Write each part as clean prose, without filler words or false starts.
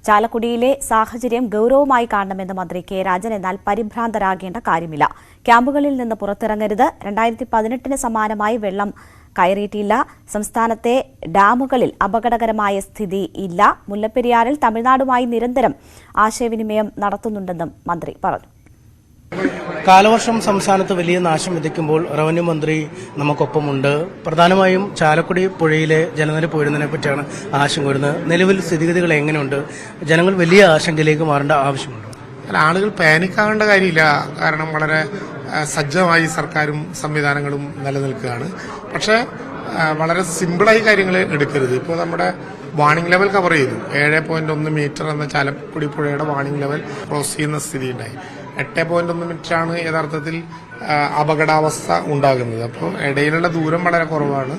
ചാലക്കുടിയിലെ സാഹചര്യം ഗൌരവമായി കാണണമെന്ന് മന്ത്രി കെ രാജൻ. എന്നാൽ പരിഭ്രാന്തരാകേണ്ട കാര്യമില്ല. ക്യാമ്പുകളിൽ നിന്ന് പുറത്തിറങ്ങരുത്. 2018 സമാനമായി വെള്ളം കയറിയിട്ടില്ല. സംസ്ഥാനത്തെ ഡാമുകളിൽ അപകടകരമായ സ്ഥിതി ഇല്ല. മുല്ലപ്പെരിയാറിൽ തമിഴ്നാടുമായി നിരന്തരം ആശയവിനിമയം നടത്തുന്നുണ്ടെന്നും മന്ത്രി പറഞ്ഞു. കാലവർഷം സംസ്ഥാനത്ത് വലിയ നാശം വിതയ്ക്കുമ്പോൾ റവന്യൂ മന്ത്രി നമുക്കൊപ്പമുണ്ട്. പ്രധാനമായും ചാലക്കുടി പുഴയിലെ ജലനിരപ്പ് ഉയരുന്നതിനെ പറ്റിയാണ് ആശങ്ക വരുന്നത്. നിലവിൽ സ്ഥിതിഗതികൾ എങ്ങനെയുണ്ട്? ജനങ്ങൾ വലിയ ആശങ്കയിലേക്ക് മാറേണ്ട ആവശ്യമുണ്ട്. ആളുകൾ പാനിക്കാകേണ്ട കാര്യമില്ല. കാരണം വളരെ സജ്ജമായി സർക്കാരും സംവിധാനങ്ങളും നിലനിൽക്കുകയാണ്. പക്ഷേ വളരെ സിമ്പിളായി കാര്യങ്ങൾ എടുക്കരുത്. ഇപ്പോൾ നമ്മുടെ വാണിംഗ് ലെവൽ കവർ ചെയ്തു. 7.1 മീറ്റർ എന്ന ചാലക്കുടി പുഴയുടെ വാണിംഗ് ലെവൽ ക്രോസ് ചെയ്യുന്ന സ്ഥിതി ഉണ്ടായി. 8.1 മീറ്ററാണ് യഥാർത്ഥത്തിൽ അപകടാവസ്ഥ ഉണ്ടാകുന്നത്. അപ്പോൾ ഇടയിലുള്ള ദൂരം വളരെ കുറവാണ്.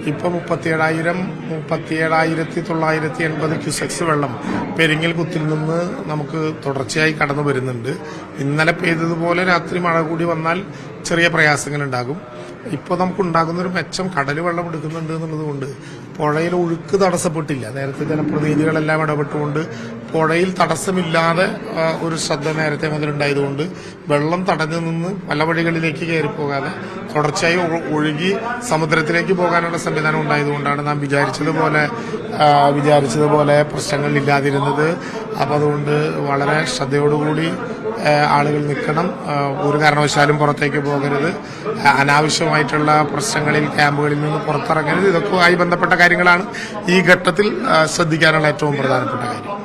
ഇപ്പോൾ 37,980 ക്യൂസെക്സ് വെള്ളം പെരിങ്ങൽ കുത്തിൽ നിന്ന് നമുക്ക് തുടർച്ചയായി കടന്നു വരുന്നുണ്ട്. ഇന്നലെ പെയ്തതുപോലെ രാത്രി മഴ കൂടി വന്നാൽ ചെറിയ പ്രയാസങ്ങളുണ്ടാകും. ഇപ്പോൾ നമുക്കുണ്ടാകുന്നൊരു മെച്ചം കടൽ വെള്ളം എടുക്കുന്നുണ്ട് എന്നുള്ളതുകൊണ്ട് പുഴയിൽ ഒഴുക്ക് തടസ്സപ്പെട്ടില്ല. നേരത്തെ ജനപ്രതിനിധികളെല്ലാം ഇടപെട്ടുകൊണ്ട് പുഴയിൽ തടസ്സമില്ലാതെ ഒരു ശ്രദ്ധ നേരത്തെ മുതലുണ്ടായതുകൊണ്ട് വെള്ളം തടഞ്ഞു നിന്ന് പല വഴികളിലേക്ക് കയറിപ്പോകാതെ തുടർച്ചയായി ഒഴുകി സമുദ്രത്തിലേക്ക് പോകാനുള്ള സംവിധാനം ഉണ്ടായതുകൊണ്ടാണ് നാം വിചാരിച്ചതുപോലെ പ്രശ്നങ്ങളില്ലാതിരുന്നത്. അപ്പം അതുകൊണ്ട് വളരെ ശ്രദ്ധയോടുകൂടി ആളുകൾ നിൽക്കണം. ഒരു കാരണവശാലും പുറത്തേക്ക് പോകരുത്. അനാവശ്യമായിട്ടുള്ള പ്രശ്നങ്ങളിൽ ക്യാമ്പുകളിൽ നിന്ന് പുറത്തിറങ്ങരുത്. ഇതൊക്കെയുമായി ബന്ധപ്പെട്ട കാര്യങ്ങളാണ് ഈ ഘട്ടത്തിൽ ശ്രദ്ധിക്കാനുള്ള ഏറ്റവും പ്രധാനപ്പെട്ട കാര്യം.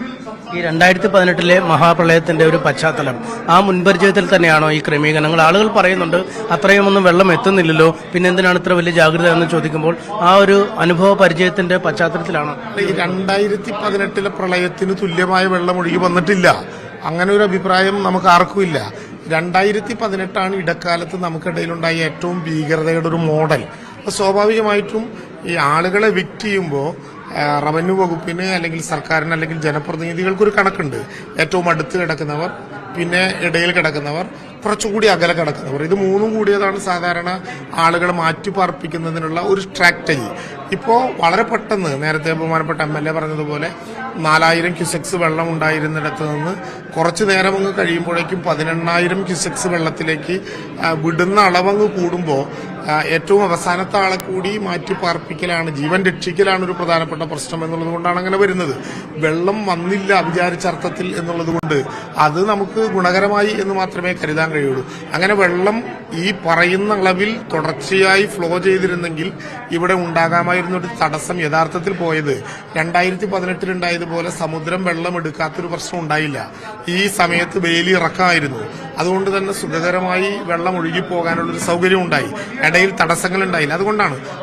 ഈ 2018 മഹാപ്രളയത്തിന്റെ ഒരു പശ്ചാത്തലം, ആ മുൻപരിചയത്തിൽ തന്നെയാണോ ഈ ക്രമീകരണങ്ങൾ? ആളുകൾ പറയുന്നുണ്ട് അത്രയും ഒന്നും വെള്ളം എത്തുന്നില്ലല്ലോ, പിന്നെ എന്തിനാണ് ഇത്ര വലിയ ജാഗ്രത എന്ന് ചോദിക്കുമ്പോൾ ആ ഒരു അനുഭവ പരിചയത്തിന്റെ പശ്ചാത്തലത്തിലാണോ? ഈ 2018 പ്രളയത്തിന് തുല്യമായ വെള്ളം ഒഴുകി വന്നിട്ടില്ല. അങ്ങനെ ഒരു അഭിപ്രായം നമുക്ക് ആർക്കുമില്ല. 2018 ഇടക്കാലത്ത് നമുക്കിടയിലുണ്ടായ ഏറ്റവും ഭീകരതയുടെ ഒരു മോഡൽ. സ്വാഭാവികമായിട്ടും ഈ ആളുകളെ വിക്റ്റ് ചെയ്യുമ്പോൾ റവന്യൂ വകുപ്പിന് അല്ലെങ്കിൽ സർക്കാരിന് അല്ലെങ്കിൽ ജനപ്രതിനിധികൾക്കൊരു കണക്കുണ്ട്. ഏറ്റവും അടുത്ത് കിടക്കുന്നവർ, പിന്നെ ഇടയിൽ കിടക്കുന്നവർ, കുറച്ചുകൂടി അകലെ കിടക്കുന്നവർ. ഇത് മൂന്നും കൂടിയതാണ് സാധാരണ ആളുകളെ മാറ്റിപ്പാർപ്പിക്കുന്നതിനുള്ള ഒരു സ്ട്രാറ്റജി. ഇപ്പോൾ വളരെ പെട്ടെന്ന് നേരത്തെ ബഹുമാനപ്പെട്ട MLA പറഞ്ഞതുപോലെ 4000 ക്യൂസെക്സ് വെള്ളം ഉണ്ടായിരുന്നിടത്ത് നിന്ന് കുറച്ചു നേരം അങ്ങ് കഴിയുമ്പോഴേക്കും 18,000 ക്യൂസെക്സ് വെള്ളത്തിലേക്ക് വിടുന്ന അളവങ്ങ് കൂടുമ്പോൾ ഏറ്റവും അവസാനത്തെ ആളെ കൂടി മാറ്റിപ്പാർപ്പിക്കലാണ്, ജീവൻ രക്ഷിക്കലാണ് ഒരു പ്രധാനപ്പെട്ട പ്രശ്നം എന്നുള്ളത് കൊണ്ടാണ് അങ്ങനെ വരുന്നത്. വെള്ളം വന്നില്ല വിചാരിച്ച അർത്ഥത്തിൽ എന്നുള്ളത് കൊണ്ട് അത് നമുക്ക് ഗുണകരമായി എന്ന് മാത്രമേ കരുതാൻ കഴിയുള്ളൂ. അങ്ങനെ വെള്ളം ഈ പറയുന്ന അളവിൽ തുടർച്ചയായി ഫ്ലോ ചെയ്തിരുന്നെങ്കിൽ ഇവിടെ ഉണ്ടാകാമായിരുന്ന ഒരു തടസ്സം യഥാർത്ഥത്തിൽ പോയത് 2018 ഉണ്ടായതുപോലെ സമുദ്രം വെള്ളം എടുക്കാത്തൊരു പ്രശ്നം ഉണ്ടായില്ല. ഈ സമയത്ത് വേലി ഇറക്കമായിരുന്നു. അതുകൊണ്ട് തന്നെ സുഖകരമായി വെള്ളം ഒഴുകിപ്പോകാനുള്ളൊരു സൗകര്യം ഉണ്ടായി. ഇടയിൽ തടസ്സങ്ങൾ ഉണ്ടായില്ല.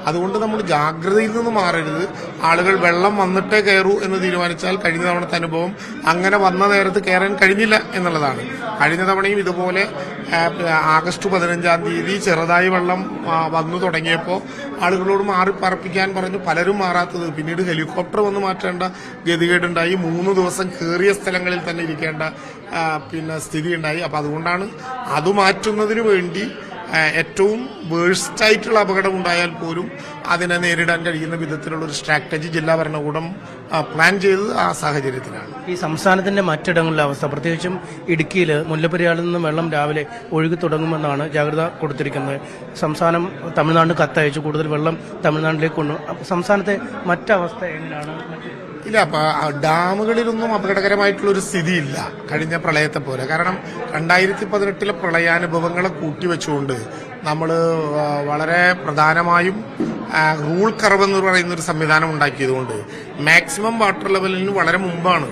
അതുകൊണ്ട് നമ്മൾ ജാഗ്രതയിൽ നിന്ന് മാറരുത്. ആളുകൾ വെള്ളം വന്നിട്ടേ കയറൂ എന്ന് തീരുമാനിച്ചാൽ കഴിഞ്ഞ തവണത്തെ അനുഭവം അങ്ങനെ വന്ന നേരത്ത് കയറാൻ കഴിഞ്ഞില്ല എന്നുള്ളതാണ്. കഴിഞ്ഞ തവണയും ഇതുപോലെ ആഗസ്റ്റ് 15-ാം തീയതി ചെറുതായി വെള്ളം വന്നു തുടങ്ങിയപ്പോൾ ആളുകളോട് മാറിപ്പാർപ്പിക്കാൻ പറഞ്ഞു. പലരും മാറാത്തത് പിന്നീട് ഹെലികോപ്റ്റർ വന്ന് മാറ്റേണ്ട ഗതികേടുണ്ടായി. 3 ദിവസം കയറിയ സ്ഥലങ്ങളിൽ തന്നെ ഇരിക്കേണ്ട സ്ഥിതി ഉണ്ടായി. അപ്പം അതുകൊണ്ടാണ് അത് മാറ്റുന്നതിന് വേണ്ടി ഏറ്റവും വേഴ്സ്റ്റായിട്ടുള്ള അപകടം ഉണ്ടായാൽ പോലും അതിനെ നേരിടാൻ കഴിയുന്ന വിധത്തിലുള്ള ഒരു സ്ട്രാറ്റജി ജില്ലാ ഭരണകൂടം പ്ലാൻ ചെയ്തത് ആ സാഹചര്യത്തിലാണ്. ഈ സംസ്ഥാനത്തിന്റെ മറ്റിടങ്ങളിലെ അവസ്ഥ, പ്രത്യേകിച്ചും ഇടുക്കിയിൽ മുല്ലപ്പെരിയാറിൽ നിന്ന് വെള്ളം രാവിലെ ഒഴുകി തുടങ്ങുമെന്നാണ് ജാഗ്രത കൊടുത്തിരിക്കുന്നത്. സംസ്ഥാനം തമിഴ്നാടിന് കത്തയച്ചു കൂടുതൽ വെള്ളം തമിഴ്നാട്ടിലേക്ക് കൊണ്ടുപോകും. സംസ്ഥാനത്തെ മറ്റവസ്ഥ എങ്ങനെയാണ്? ഇല്ല, ഡാമുകളിലൊന്നും അപകടകരമായിട്ടുള്ളൊരു സ്ഥിതിയില്ല കഴിഞ്ഞ പ്രളയത്തെ പോലെ. കാരണം 2018 പ്രളയാനുഭവങ്ങളെ കൂട്ടിവെച്ചുകൊണ്ട് നമ്മൾ വളരെ പ്രധാനമായും റൂൾ കർവ് എന്ന് പറയുന്ന ഒരു സംവിധാനം ഉണ്ടാക്കിയതുകൊണ്ട് മാക്സിമം വാട്ടർ ലെവലിന് വളരെ മുമ്പാണ്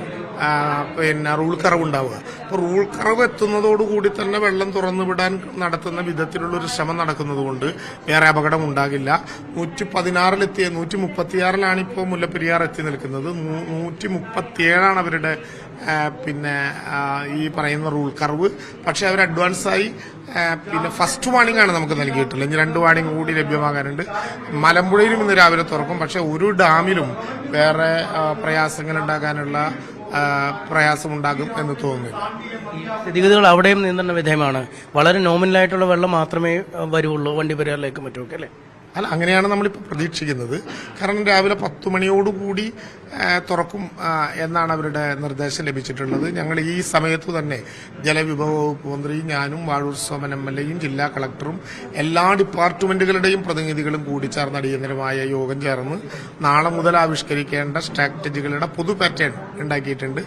റൂൾ കർവ് ഉണ്ടാവുക. അപ്പോൾ റൂൾ കർവ് എത്തുന്നതോടുകൂടി തന്നെ വെള്ളം തുറന്നു വിടാൻ നടത്തുന്ന വിധത്തിലുള്ളൊരു ശ്രമം നടക്കുന്നതുകൊണ്ട് വേറെ അപകടം ഉണ്ടാകില്ല. 116-ലെത്തിയ 136-ലാണ് ഇപ്പോൾ മുല്ലപ്പെരിയാർ എത്തി നിൽക്കുന്നത്. 137 അവരുടെ ഈ പറയുന്ന റൂൾ കർവ്. പക്ഷെ അവർ അഡ്വാൻസായി ഫസ്റ്റ് വാണിംഗ് ആണ് നമുക്ക് നൽകിയിട്ടുള്ളത്. ഇനി 2 വാണിംഗ് കൂടി ലഭ്യമാകാനുണ്ട്. മലമ്പുഴയിലും ഇന്ന് രാവിലെ തുറക്കും. പക്ഷെ ഒരു ഡാമിലും വേറെ പ്രയാസങ്ങൾ ഉണ്ടാകാനുള്ള പ്രയാസമുണ്ടാകും എന്ന് തോന്നുന്നില്ല. സ്ഥിതിഗതികൾ അവിടെയും നിയന്ത്രണ വിധേയമാണ്. വളരെ നോമിനലായിട്ടുള്ള വെള്ളം മാത്രമേ വരുള്ളൂ വണ്ടിപ്പെരിയാറിലേക്ക് മറ്റുമൊക്കെ, അല്ലേ? അല്ല, അങ്ങനെയാണ് നമ്മളിപ്പോൾ പ്രതീക്ഷിക്കുന്നത്. കാരണം രാവിലെ 10 മണിയോടുകൂടി തുറക്കും എന്നാണ് അവരുടെ നിർദ്ദേശം ലഭിച്ചിട്ടുള്ളത്. ഞങ്ങൾ ഈ സമയത്ത് തന്നെ ജലവിഭവ വകുപ്പ് മന്ത്രിയും ഞാനും വാഴൂർ സോമൻ MLA-യും ജില്ലാ കളക്ടറും എല്ലാ ഡിപ്പാർട്ട്മെന്റുകളുടെയും പ്രതിനിധികളും കൂടി ചേർന്ന് അടിയന്തരമായ യോഗം ചേർന്ന് നാളെ മുതൽ ആവിഷ്കരിക്കേണ്ട സ്ട്രാറ്റജികളുടെ പൊതു പാറ്റേൺ ഉണ്ടാക്കിയിട്ടുണ്ട്.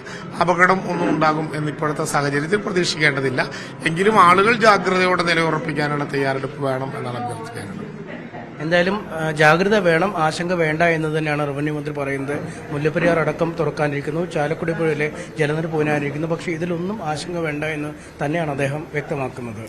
അപകടം ഒന്നും ഉണ്ടാകും എന്നിപ്പോഴത്തെ സാഹചര്യത്തിൽ പ്രതീക്ഷിക്കേണ്ടതില്ല. എങ്കിലും ആളുകൾ ജാഗ്രതയോടെ നിലയുറപ്പിക്കാനുള്ള തയ്യാറെടുപ്പ് വേണം എന്നാണ് അഭ്യർത്ഥിക്കാനുള്ളത്. എന്തായാലും ജാഗ്രത വേണം, ആശങ്ക വേണ്ട എന്ന് തന്നെയാണ് റവന്യൂ മന്ത്രി പറയുന്നത്. മുല്ലപ്പെരിയാർ അടക്കം തുറക്കാനിരിക്കുന്നു, ചാലക്കുടി പുഴയിലെ ജലനിരപ്പ് ഉയരാനിരിക്കുന്നു. പക്ഷേ ഇതിലൊന്നും ആശങ്ക വേണ്ട എന്ന് തന്നെയാണ് അദ്ദേഹം വ്യക്തമാക്കുന്നത്.